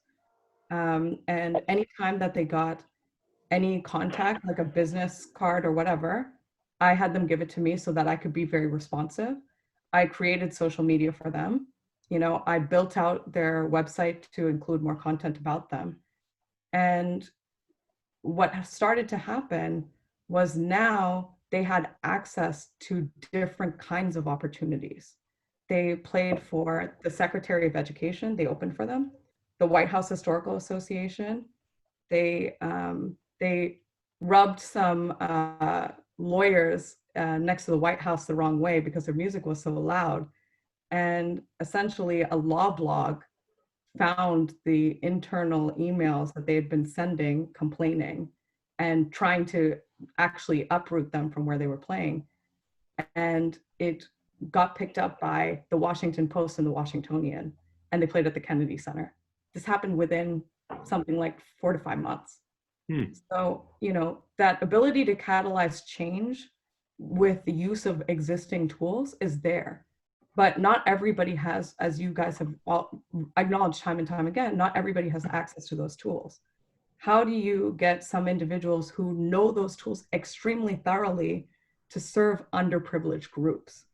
And anytime that they got any contact, like a business card or whatever, I had them give it to me so that I could be very responsive. I created social media for them. You know, I built out their website to include more content about them. And what started to happen was now they had access to different kinds of opportunities. They played for the Secretary of Education, they opened for them, the White House Historical Association. They rubbed some lawyers next to the White House the wrong way because their music was so loud. And essentially a law blog found the internal emails that they had been sending, complaining, and trying to actually uproot them from where they were playing. And it got picked up by the Washington Post and the Washingtonian, and they played at the Kennedy Center. This happened within something like 4 to 5 months. So, you know, that ability to catalyze change with the use of existing tools is there. But not everybody has, as you guys have all acknowledged time and time again, not everybody has access to those tools. How do you get some individuals who know those tools extremely thoroughly to serve underprivileged groups,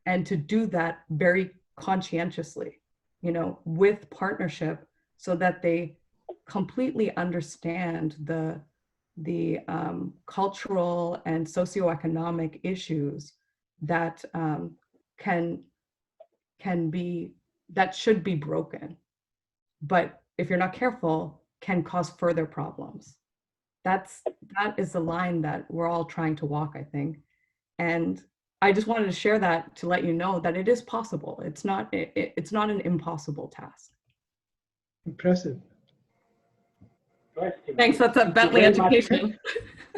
and to do that very conscientiously, you know, with partnership, so that they completely understand the cultural and socioeconomic issues that that should be broken, but if you're not careful, can cause further problems. That is the line that we're all trying to walk, I think. And I just wanted to share that to let you know that it is possible. It's not an impossible task. Impressive. Thanks, that's a Bentley education.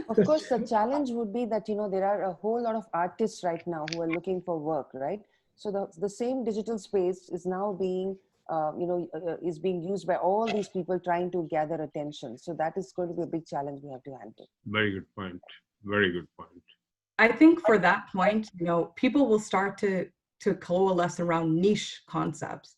Of course, the challenge would be that, you know, there are a whole lot of artists right now who are looking for work, right? So the same digital space is now being, is being used by all these people trying to gather attention. So that is going to be a big challenge we have to handle. Very good point. Very good point. I think for that point, you know, people will start to coalesce around niche concepts.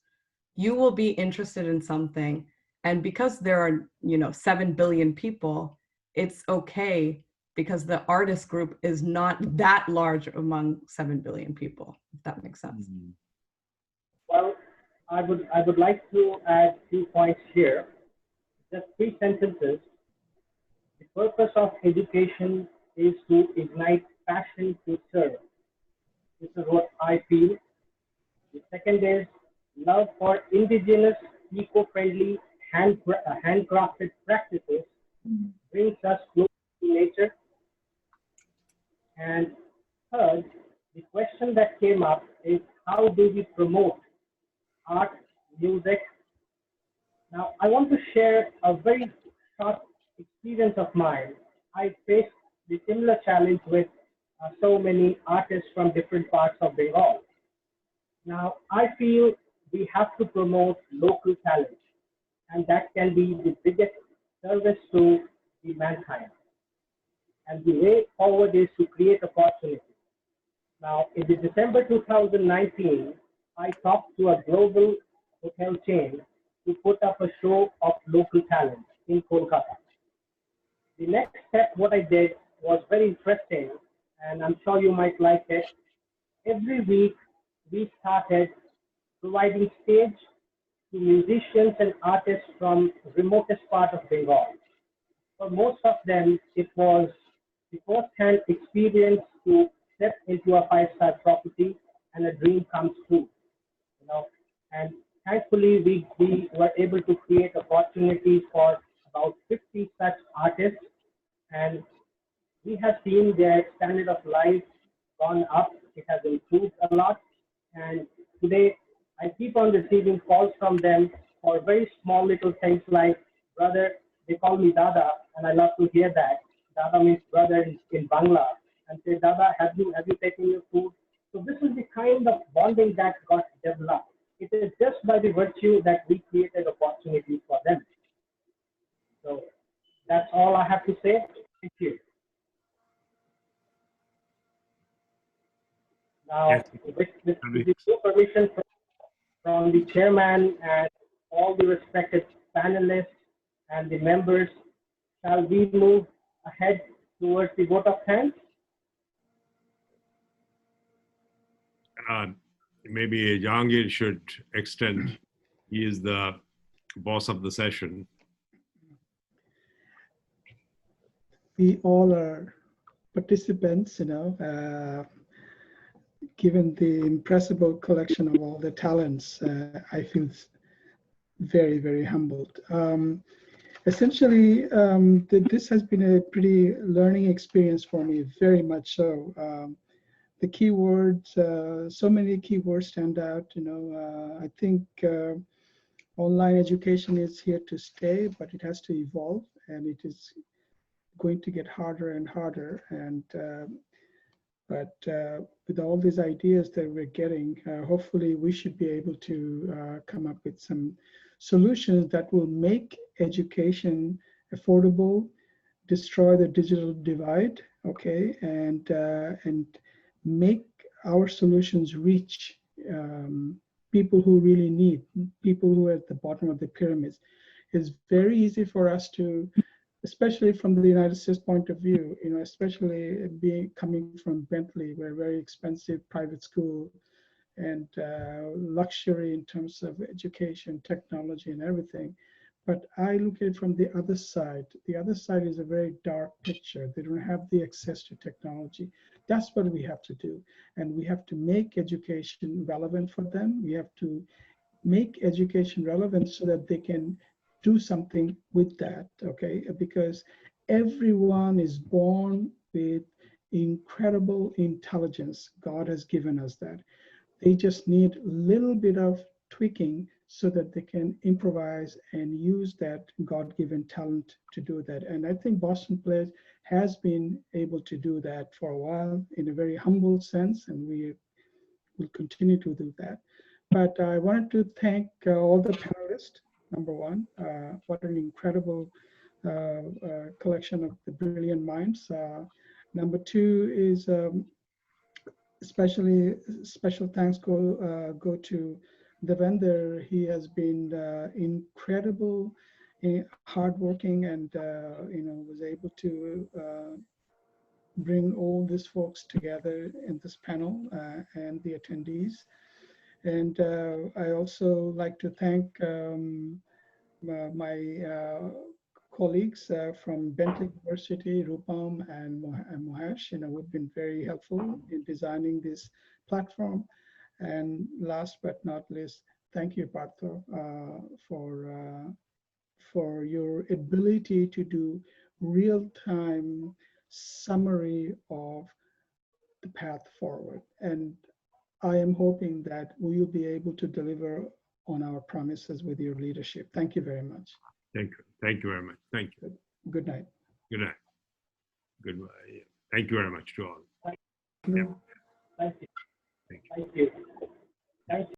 You will be interested in something, and because there are, you know, 7 billion people, it's okay because the artist group is not that large among 7 billion people, if that makes sense. Mm-hmm. Well, I would like to add 2 points here. Just 3 sentences. The purpose of education is to ignite passion to serve. This is what I feel. The second is love for indigenous, eco-friendly, handcrafted practices brings us closer to nature. And third, the question that came up is how do we promote art, music? Now, I want to share a very short experience of mine. I faced the similar challenge with so many artists from different parts of Bengal. Now, I feel we have to promote local talent, and that can be the biggest service to the mankind. And the way forward is to create opportunity. Now, in the December 2019, I talked to a global hotel chain to put up a show of local talent in Kolkata. The next step, what I did was very interesting, and I'm sure you might like it. Every week, we started providing stage to musicians and artists from the remotest part of Bengal. For most of them, it was the first-hand experience to step into a 5-star property and a dream comes true. You know, and thankfully, we were able to create opportunities for about 50 such artists, and we have seen their standard of life gone up. It has improved a lot, and today I keep on receiving calls from them for very small little things like, brother, they call me Dada, and I love to hear that. Dada means brother in Bangla, and say, Dada, have you taken your food? So this is the kind of bonding that got developed. It is just by the virtue that we created opportunities for them. So that's all I have to say. Thank you. Now, Yes. with your permission from the chairman and all the respected panelists and the members, shall we move ahead towards the vote of thanks? Maybe Jahangir should extend. He is the boss of the session. We all are participants, you know, given the impressive collection of all the talents, I feel very, very humbled. Essentially, this has been a pretty learning experience for me, very much so. The keywords, so many keywords stand out, you know. I think online education is here to stay, but it has to evolve, and it is going to get harder and harder. And But with all these ideas that we're getting, hopefully we should be able to come up with some solutions that will make education affordable, destroy the digital divide, okay, and make our solutions reach people who really need, people who are at the bottom of the pyramids. It's very easy for us to, especially from the United States point of view, you know, especially coming from Bentley, we're a very expensive private school and luxury in terms of education, technology, and everything. But I look at it from the other side. The other side is a very dark picture. They don't have the access to technology. That's what we have to do. And we have to make education relevant for them. We have to make education relevant so that they can do something with that, okay? Because everyone is born with incredible intelligence. God has given us that. They just need a little bit of tweaking so that they can improvise and use that God-given talent to do that. And I think Boston Place has been able to do that for a while in a very humble sense, and we will continue to do that. But I wanted to thank all the panelists, number one. What an incredible collection of the brilliant minds. Number two is especially special thanks go to the vendor. He has been incredible, hardworking, and you know, was able to bring all these folks together in this panel and the attendees. And I also like to thank my colleagues from Bentley University, Rupam and Mohesh, you know, who've been very helpful in designing this platform. And last but not least, thank you, Partho, for your ability to do real-time summary of the path forward. And I am hoping that we will be able to deliver on our promises with your leadership. Thank you very much. Thank you. Thank you very much. Thank you. Good night. Good night. Good night. Thank you very much to all. Thank you. Yeah. Thank you. Thank you. Thank you. Thank you.